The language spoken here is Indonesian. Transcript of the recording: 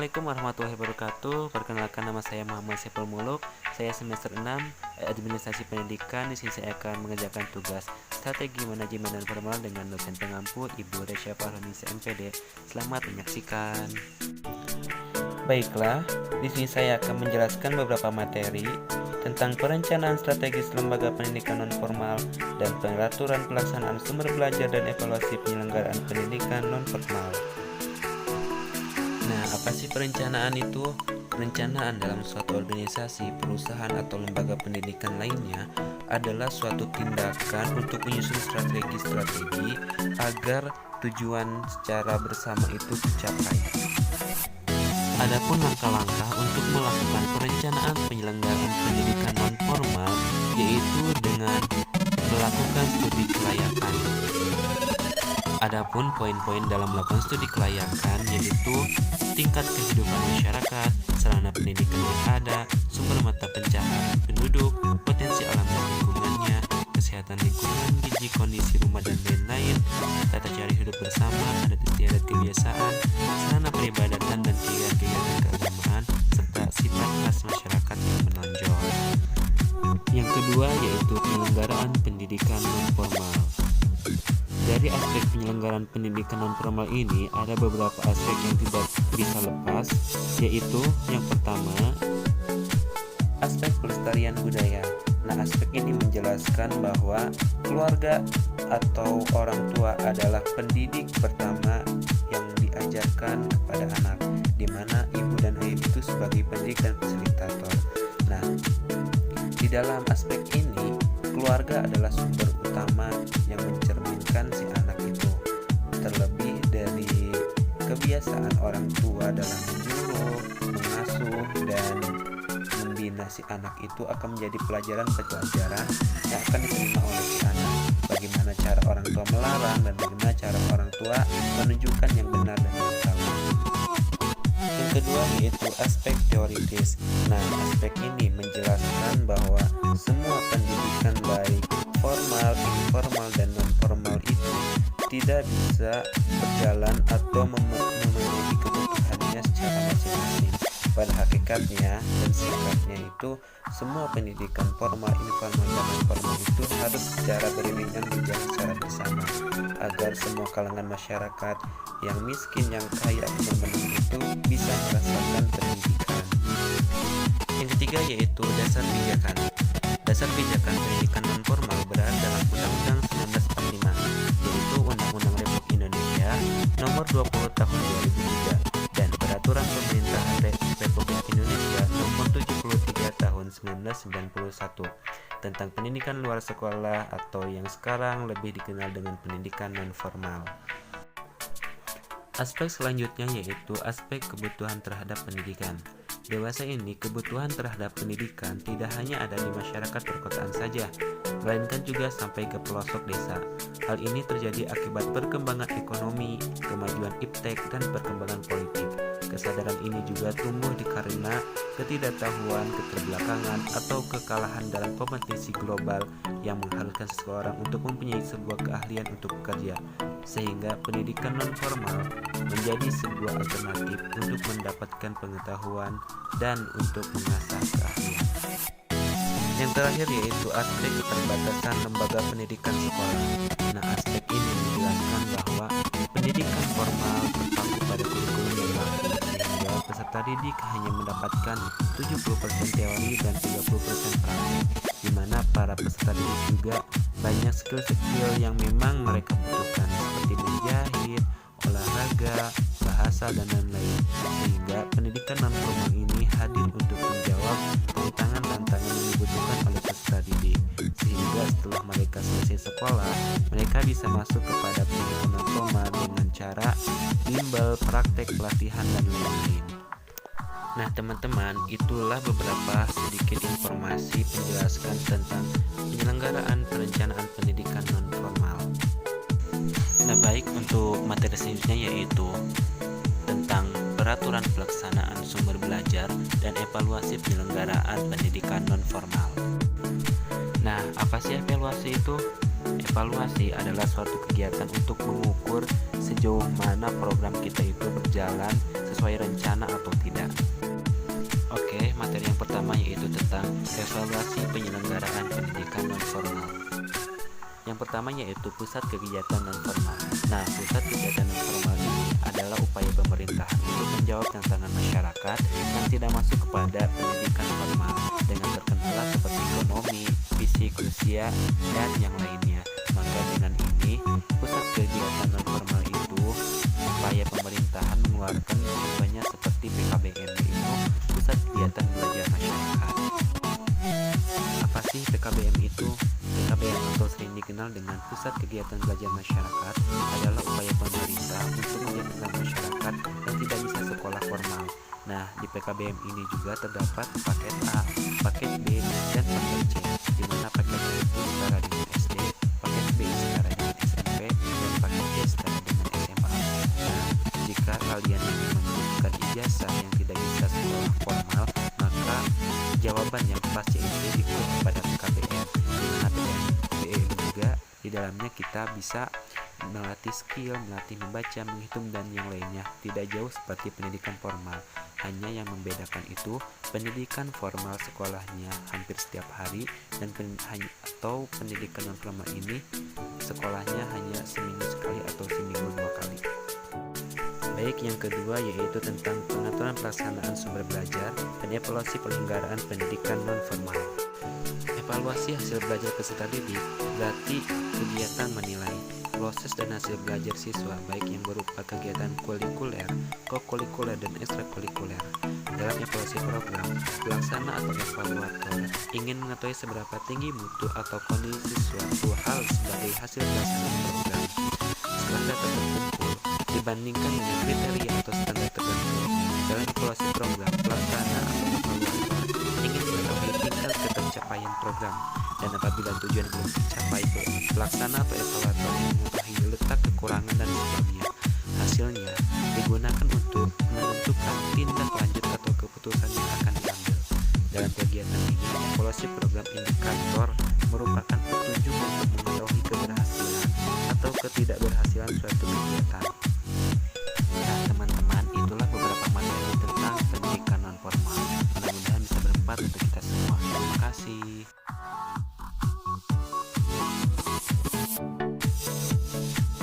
Assalamualaikum warahmatullahi wabarakatuh. Perkenalkan, nama saya Muhammad Saiful Muluk. Saya semester 6 Administrasi Pendidikan. Di sini saya akan mengerjakan tugas Strategi Manajemen dan Formal dengan dosen pengampu Ibu Resya Farhanisa MPD. Selamat menyaksikan. Baiklah, di sini saya akan menjelaskan beberapa materi tentang perencanaan strategis lembaga pendidikan non-formal dan pengaturan pelaksanaan sumber belajar dan evaluasi penyelenggaraan pendidikan non-formal. Nah, apa sih perencanaan itu? Perencanaan dalam suatu organisasi, perusahaan, atau lembaga pendidikan lainnya adalah suatu tindakan untuk menyusun strategi-strategi agar tujuan secara bersama itu tercapai. Adapun langkah-langkah untuk melakukan perencanaan penyelenggaraan pendidikan non-formal yaitu dengan melakukan studi kelayakan. Adapun poin-poin dalam melakukan studi kelayakan yaitu tingkat kehidupan masyarakat, sarana pendidikan yang ada, sumber mata pencaharian penduduk, potensi alam dan lingkungannya, kesehatan lingkungan, gizi, kondisi rumah dan lain-lain, tata cara hidup bersama, adat istiadat kebiasaan, sarana peribadatan dan kegiatan keagamaan, serta sifat khas masyarakat yang menonjol. Yang kedua yaitu penyelenggaraan pendidikan non-formal. Dari aspek penyelenggaraan pendidikan non-formal ini ada beberapa aspek yang tidak bisa lepas, yaitu yang pertama, aspek pelestarian budaya. Nah, aspek ini menjelaskan bahwa keluarga atau orang tua adalah pendidik pertama yang diajarkan kepada anak, di mana ibu dan ayah itu sebagai pendidik dan fasilitator. Nah, di dalam aspek ini, keluarga adalah sumber utama yang mencerminkan si anak itu, terlebih dari kebiasaan orang tua dalam menyuruh, mengasuh, dan membina si anak itu akan menjadi pelajaran-pelajaran yang akan diterima oleh si anak. Bagaimana cara orang tua melarang dan bagaimana cara orang tua menunjukkan yang benar dan yang salah. Yang kedua yaitu aspek teoritis. Nah, aspek ini menjelaskan bahwa semua pendidikan baik formal, informal, dan non-formal itu tidak bisa berjalan atau memenuhi kebutuhannya secara masing-masing. Pada hakikatnya dan sifatnya itu, semua pendidikan formal, informal, dan non-formal itu harus secara beriringan berjalan secara bersama agar semua kalangan masyarakat yang miskin, yang kaya, yang menengah itu bisa merasakan pendidikan. Yang ketiga yaitu dasar pijakan. Dasar pijakan pendidikan non-formal berada dalam Undang-Undang 1945, yaitu Undang-Undang Republik Indonesia Nomor 20 Tahun 2003 dan Peraturan Pemerintah Republik Indonesia Nomor 73 Tahun 1991 tentang pendidikan luar sekolah atau yang sekarang lebih dikenal dengan pendidikan non-formal. Aspek selanjutnya yaitu aspek kebutuhan terhadap pendidikan. Dewasa ini kebutuhan terhadap pendidikan tidak hanya ada di masyarakat perkotaan saja, melainkan juga sampai ke pelosok desa. Hal ini terjadi akibat perkembangan ekonomi, kemajuan iptek, dan perkembangan politik. Kesadaran ini juga tumbuh karena ketidaktahuan, keterbelakangan, atau kekalahan dalam kompetisi global yang mengharuskan seseorang untuk mempunyai sebuah keahlian untuk bekerja, sehingga pendidikan non-formal menjadi sebuah alternatif untuk mendapatkan pengetahuan dan untuk mengasah keahlian. Yang terakhir yaitu aspek keterbatasan lembaga pendidikan sekolah. Nah, aspek ini menjelaskan bahwa pendidikan formal terpaku pada kurikulum yang baku, sehingga peserta didik hanya mendapatkan 70% teori dan 30% praktik, di mana para peserta didik juga banyak skill-skill yang memang mereka butuhkan seperti menjahit, olahraga, bahasa, dan lain-lain. Sehingga pendidikan non-formal ini hadir untuk menjawab tantangan-tantangan yang dibutuhkan oleh peserta didik, sehingga setelah mereka selesai sekolah, mereka bisa masuk kepada pendidikan non-formal dengan cara bimbel, praktek, pelatihan, dan lain-lain. Nah, teman-teman, itulah beberapa sedikit informasi penjelasan tentang penyelenggaraan perencanaan pendidikan non-formal. Nah, baik, untuk materi selanjutnya yaitu tentang peraturan pelaksanaan sumber belajar dan evaluasi penyelenggaraan pendidikan non-formal. Nah, apa sih evaluasi itu? Evaluasi adalah suatu kegiatan untuk mengukur sejauh mana program kita itu berjalan sesuai rencana atau tidak. Oke, materi yang pertama yaitu tentang evaluasi penyelenggaraan pendidikan nonformal. Yang pertama yaitu pusat kegiatan nonformal. Nah, pusat kegiatan nonformal ini adalah upaya pemerintahan untuk menjawab tantangan masyarakat yang tidak masuk kepada pendidikan formal dengan terkendala seperti ekonomi, fisik, usia, dan yang lainnya. Maka dengan ini, pusat kegiatan nonformal itu upaya pemerintahan mengeluarkan contohnya seperti PKBM, yaitu pusat kegiatan belajar masyarakat. Apa sih PKBM itu? PKBM atau sering dikenal dengan Pusat Kegiatan Belajar Masyarakat adalah upaya pemerintah untuk meyakinkan masyarakat yang tidak bisa sekolah formal. Nah, di PKBM ini juga terdapat paket A, paket B, dan paket C, di mana paket A itu setara dengan SD, paket B setara dengan SMP, dan paket C setara dengan SMA. Nah, jika kalian ingin menunjukkan ijazah yang tidak bisa sekolah formal, maka jawaban yang pasti itu ikut pada PKBM. Nah, PKBM juga di dalamnya kita bisa melatih skill, melatih membaca, menghitung, dan yang lainnya. Tidak jauh seperti pendidikan formal. Hanya yang membedakan itu pendidikan formal sekolahnya hampir setiap hari dan atau pendidikan non formal ini sekolahnya hanya seminggu sekali atau seminggu 2 kali. Baik, yang kedua yaitu tentang pengaturan pelaksanaan sumber belajar dan evaluasi penyelenggaraan pendidikan non-formal. Evaluasi hasil belajar peserta didik berarti kegiatan menilai proses dan hasil belajar siswa baik yang berupa kegiatan kulikuler, kokurikuler, dan ekstrakurikuler. Dalam evaluasi program, pelaksana atau evaluator ingin mengetahui seberapa tinggi mutu atau kondisi suatu hal sebagai hasil pelaksanaan program. Setelah data terkumpul, dibandingkan dengan kriteria atau standar tertentu, dalam evaluasi program, pelaksana atau evaluator ingin mengetahui tingkat ketercapaian program, dan apabila tujuan belum tercapai, pelaksana atau evaluator ingin mengetahui letak kekurangan dan sebagainya. Hasilnya digunakan untuk menentukan tindak lanjut atau keputusan yang akan diambil. Dalam kegiatan ini, evaluasi program indikator merupakan petunjuk untuk mengetahui keberhasilan atau ketidakberhasilan suatu kegiatan. Nah, teman-teman, itulah beberapa materi tentang pendidikan non formal. Mudah-mudahan bisa bermanfaat untuk kita semua. Terima kasih.